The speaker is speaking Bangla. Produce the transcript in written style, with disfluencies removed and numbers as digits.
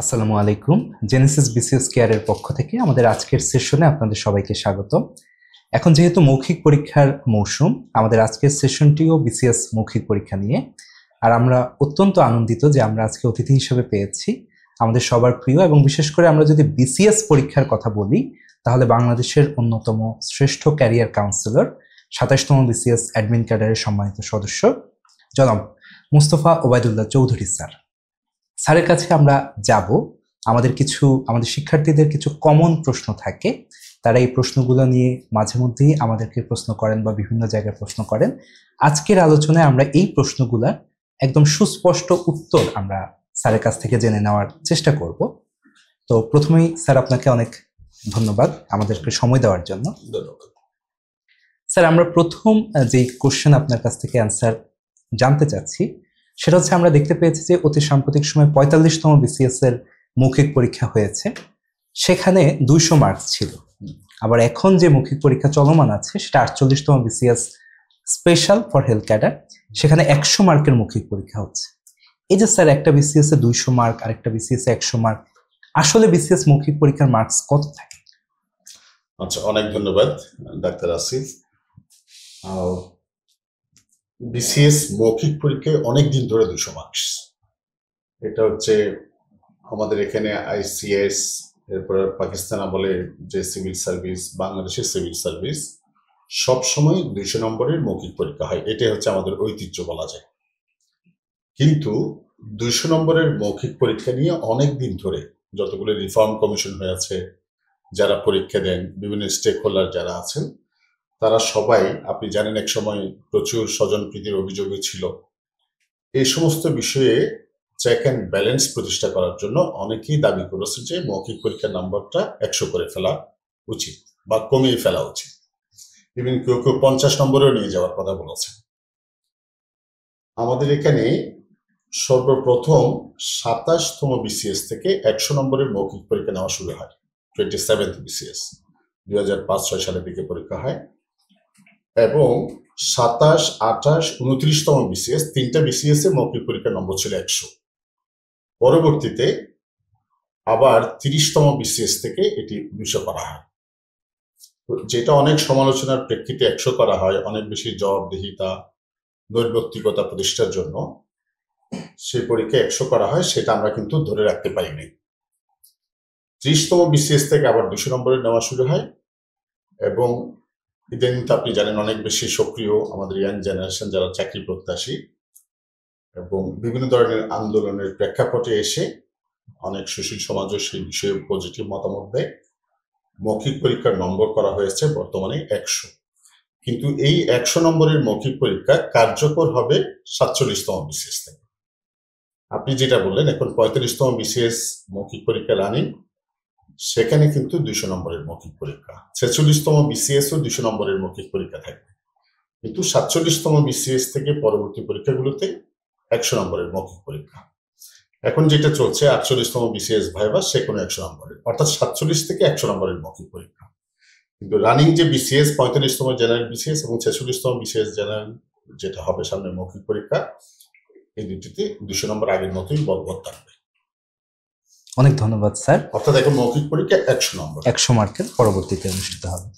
আসসালামু আলাইকুম। জেনেসিস বিসিএস কেয়ারের পক্ষ থেকে আমাদের আজকের সেশনে আপনাদের সবাইকে স্বাগত। এখন যেহেতু মৌখিক পরীক্ষার মৌসুম, আমাদের আজকের সেশনটিও বিসিএস মৌখিক পরীক্ষা নিয়ে। আর আমরা অত্যন্ত আনন্দিত যে আমরা আজকে অতিথি হিসেবে পেয়েছি আমাদের সবার প্রিয়, এবং বিশেষ করে আমরা যদি বিসিএস পরীক্ষার কথা বলি তাহলে বাংলাদেশের অন্যতম শ্রেষ্ঠ ক্যারিয়ার কাউন্সিলর, ২৭তম বিসিএস অ্যাডমিন ক্যাডারের সম্মানিত সদস্য জনাব মুস্তফা ওবায়দুল্লাহ চৌধুরী স্যার। স্যারের কাছে আমরা যাব। আমাদের শিক্ষার্থীদের কিছু কমন প্রশ্ন থাকে, তারা এই প্রশ্নগুলো নিয়ে মাঝে মধ্যেই আমাদেরকে প্রশ্ন করেন বা বিভিন্ন জায়গায় প্রশ্ন করেন। আজকের আলোচনায় আমরা এই প্রশ্নগুলার একদম সুস্পষ্ট উত্তর আমরা স্যারের কাছ থেকে জেনে নেওয়ার চেষ্টা করব। তো প্রথমেই স্যার আপনাকে অনেক ধন্যবাদ আমাদেরকে সময় দেওয়ার জন্য। স্যার, আমরা প্রথম যে কোশ্চেন আপনার কাছ থেকে অ্যান্সার জানতে চাচ্ছি সেটা হচ্ছে, আমরা দেখতে পেয়েছি যে অতি সাম্প্রতিক সময় ৪৫তম বিসিএস এর মৌখিক পরীক্ষা হয়েছে, সেখানে ২০০ মার্কস ছিল। আবার এখন যে মৌখিক পরীক্ষা চলমান আছে সেটা ৪৮তম BCS special for health cadre, সেখানে ১০০ মার্কের মৌখিক পরীক্ষা হচ্ছে। এই যে স্যার, একটা বিসিএস এ ২০০ মার্ক, আরেকটা বিসিএস এ ১০০ মার্ক, আসলে বিসিএস মৌখিক পরীক্ষার মার্কস কত থাকে? আচ্ছা, অনেক ধন্যবাদ ডাক্তার আসিফ। বিসিএস মৌখিক পরীক্ষায় অনেকদিন ধরে ২০০ মার্কস। এটা হচ্ছে আমাদের এখানে আইসিএস, এরপর পাকিস্তান আমলে যে সিভিল সার্ভিস, বাংলাদেশের সিভিল সার্ভিস, সবসময় ২০০ নম্বরের মৌখিক পরীক্ষা হয়। এটাই হচ্ছে আমাদের ঐতিহ্য বলা যায়। কিন্তু ২০০ নম্বরের মৌখিক পরীক্ষা নিয়ে অনেক দিন ধরে যতগুলো রিফর্ম কমিশন হয়েছে, যারা পরীক্ষা দেন, বিভিন্ন স্টেক হোল্ডার যারা আছেন, তারা সবাই, আপনি জানেন, এক সময় প্রচুর স্বজনপ্রীতির অভিযোগও ছিল। এই সমস্ত বিষয়ে চেক অ্যান্ড ব্যালেন্স প্রতিষ্ঠা করার জন্য অনেকেই দাবি করেছে যে মৌখিক পরীক্ষার নাম্বারটা ১০০ করে ফেলা উচিত বা কমিয়ে ফেলা উচিত। ইভেন কেউ কেউ ৫০ নম্বরেও নিয়ে যাওয়ার কথা বলেছে। আমাদের এখানে সর্বপ্রথম ২৭তম বিসিএস থেকে ১০০ নম্বরের মৌখিক পরীক্ষা নেওয়া শুরু হয়। 27th বিসিএস ২০০৫-৬ সালের দিকে পরীক্ষা হয়, এবং ২৭, ২৮, ২৯তম বিসিএস, ৩টা বিসিএস এ মৌখিক পরীক্ষার নম্বর ছিল ১০০। পরবর্তীতে আবার ৩০তম বিসিএস থেকে এটি ২০০ করা হয়। যেটা অনেক সমালোচনার প্রেক্ষিতে ১০০ করা হয়, অনেক বেশি জবাবদিহিতা, নৈর্ব্যক্তিকতা প্রতিষ্ঠার জন্য সেই পরীক্ষা ১০০ করা হয়, সেটা আমরা কিন্তু ধরে রাখতে পারিনি। ৩০তম বিসিএস থেকে আবার ২০০ নম্বরে নেওয়া শুরু হয়, এবং ইদানিং তো আপনি জানেন অনেক বেশি সক্রিয় আমাদের ইয়াং জেনারেশন যারা চাকরি প্রত্যাশী, এবং বিভিন্ন ধরনের আন্দোলনের প্রেক্ষাপটে এসে অনেক সুশীল সমাজও সেই বিষয়ে পজিটিভ মতামত দেয়। মৌখিক পরীক্ষার নম্বর করা হয়েছে বর্তমানে ১০০। কিন্তু এই ১০০ নম্বরের মৌখিক পরীক্ষা কার্যকর হবে ৪৭তম বিসিএস থেকে। আপনি যেটা বললেন, এখন ৩৫তম বিসিএস মৌখিক পরীক্ষা রানিং, সেখানে কিন্তু ২০০ নম্বরের মৌখিক পরীক্ষা। ৪৬তম বিসিএস ও ২০০ নম্বরের মৌখিক পরীক্ষা থাকবে, কিন্তু ৪৭তম বিসিএস থেকে পরবর্তী পরীক্ষাগুলোতে ১০০ নম্বরের মৌখিক পরীক্ষা। এখন যেটা চলছে ৪৮তম বিসিএস ভাইভা, সে কোনো ১০০ নম্বরের, অর্থাৎ ৪৭ থেকে ১০০ নম্বরের মৌখিক পরীক্ষা। কিন্তু রানিং যে বিসিএস, ৪৫তম জেনারেল বিসিএস এবং ৪৬তম বিসিএস জেনারেল যেটা হবে সামনে মৌখিক পরীক্ষা, এই দুটিতে ২০০ নম্বর আগের মতোই বলবৎ থাকবে। অনেক ধন্যবাদ স্যার। অর্থাৎ এখন মৌখিক পরীক্ষা ১০০ নম্বর, ১০০ মার্কের পরবর্তীতে অনুষ্ঠিত হবে।